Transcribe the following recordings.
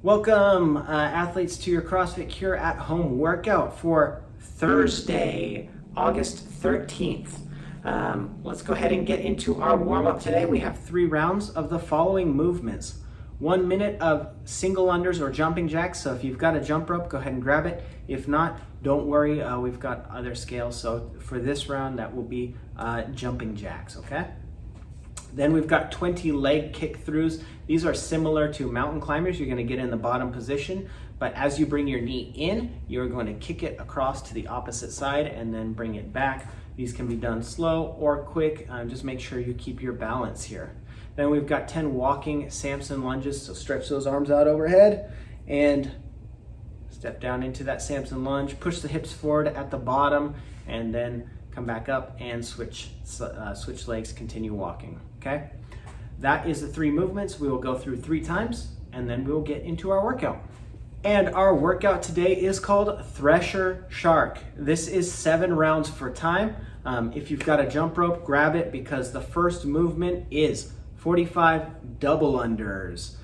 Welcome, athletes, to your CrossFit Cure at Home workout for Thursday, August 13th. Let's go ahead and get into our warm-up today. We have 3 rounds of the following movements. 1 minute of single unders or jumping jacks. So if you've got a jump rope, go ahead and grab it. If not, don't worry, we've got other scales. So for this round, that will be jumping jacks, okay? Then we've got 20 leg kick-throughs. These are similar to mountain climbers. You're gonna get in the bottom position, but as you bring your knee in, you're going to kick it across to the opposite side and then bring it back. These can be done slow or quick. Just make sure you keep your balance here. Then we've got 10 walking Samson lunges. So stretch those arms out overhead and step down into that Samson lunge. Push the hips forward at the bottom and then come back up and switch legs, continue walking, okay? That is the 3 movements. We will go through 3 times and then we will get into our workout. And our workout today is called Thresher Shark. This is 7 rounds for time. If you've got a jump rope, grab it because the first movement is 45 double unders.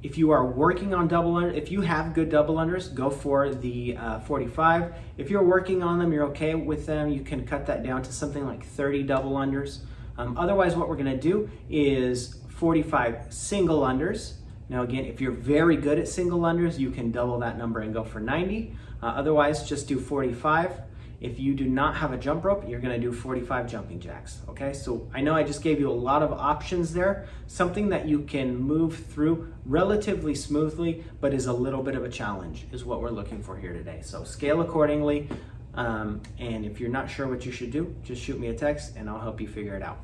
If you are working on double unders, if you have good double unders, go for the 45. If you're working on them, you're okay with them, you can cut that down to something like 30 double unders. Otherwise, what we're gonna do is 45 single unders. Now again, if you're very good at single unders, you can double that number and go for 90. Otherwise, just do 45. If you do not have a jump rope, you're gonna do 45 jumping jacks, okay? So I know I just gave you a lot of options there. Something that you can move through relatively smoothly, but is a little bit of a challenge is what we're looking for here today. So scale accordingly, and if you're not sure what you should do, just shoot me a text and I'll help you figure it out.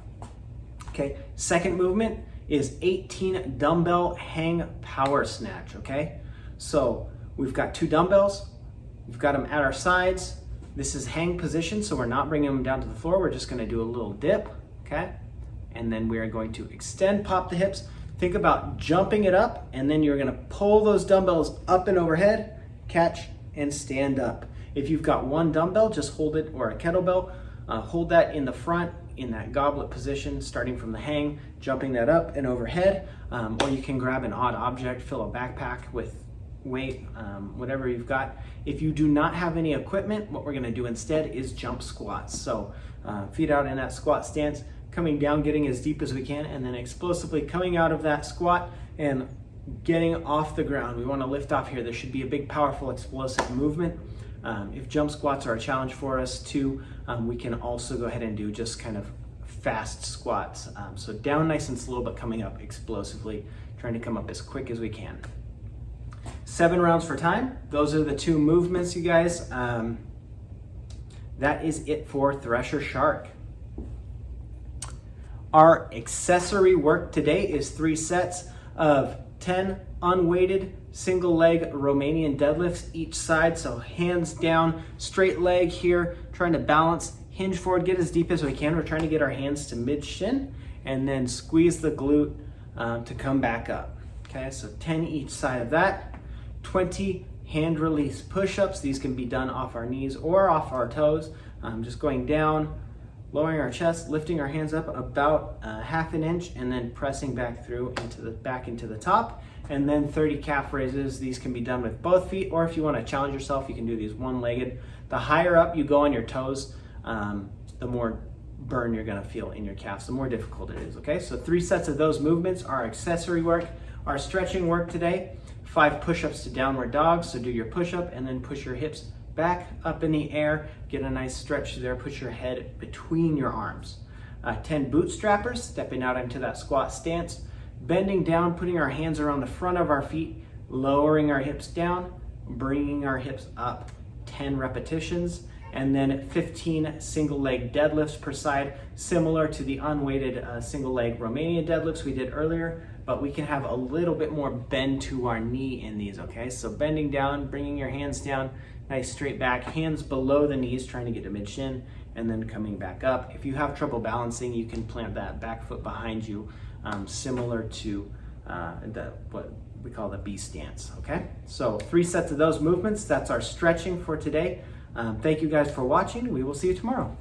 Okay, second movement is 18 dumbbell hang power snatch, okay? So we've got 2 dumbbells, we've got them at our sides. This is hang position, so we're not bringing them down to the floor. We're just gonna do a little dip, okay? And then we are going to extend, pop the hips. Think about jumping it up, and then you're gonna pull those dumbbells up and overhead, catch, and stand up. If you've got 1 dumbbell, just hold it, or a kettlebell, hold that in the front, in that goblet position, starting from the hang, jumping that up and overhead, or you can grab an odd object, fill a backpack with weight, whatever you've got. If you do not have any equipment, what we're gonna do instead is jump squats. So feet out in that squat stance, coming down, getting as deep as we can, and then explosively coming out of that squat and getting off the ground. We wanna lift off here. There should be a big, powerful, explosive movement. If jump squats are a challenge for us too, we can also go ahead and do just kind of fast squats. So down nice and slow, but coming up explosively, trying to come up as quick as we can. 7 rounds for time. Those are the 2 movements, you guys. That is it for Thresher Shark. Our accessory work today is 3 sets of 10 unweighted single leg Romanian deadlifts each side. So hands down, straight leg here, trying to balance, hinge forward, get as deep as we can. We're trying to get our hands to mid shin and then squeeze the glute to come back up. Okay, so 10 each side of that. 20 hand release push-ups. These can be done off our knees or off our toes. Just going down, lowering our chest, lifting our hands up about 1/2 inch, and then pressing back through into the top. And then 30 calf raises. These can be done with both feet, or if you want to challenge yourself, you can do these one-legged. The higher up you go on your toes, the more burn you're gonna feel in your calves, the more difficult it is, okay? So 3 sets of those movements are accessory work. Our stretching work today, 5 push-ups to downward dog. So do your push-up and then push your hips back up in the air. Get a nice stretch there. Put your head between your arms. 10 bootstrappers, stepping out into that squat stance. Bending down, putting our hands around the front of our feet, lowering our hips down, bringing our hips up. 10 repetitions. And then 15 single leg deadlifts per side, similar to the unweighted single leg Romanian deadlifts we did earlier, but we can have a little bit more bend to our knee in these, okay? So bending down, bringing your hands down, nice straight back, hands below the knees, trying to get to mid shin, and then coming back up. If you have trouble balancing, you can plant that back foot behind you, similar to what we call the B stance, okay? So 3 sets of those movements. That's our stretching for today. Thank you guys for watching. We will see you tomorrow.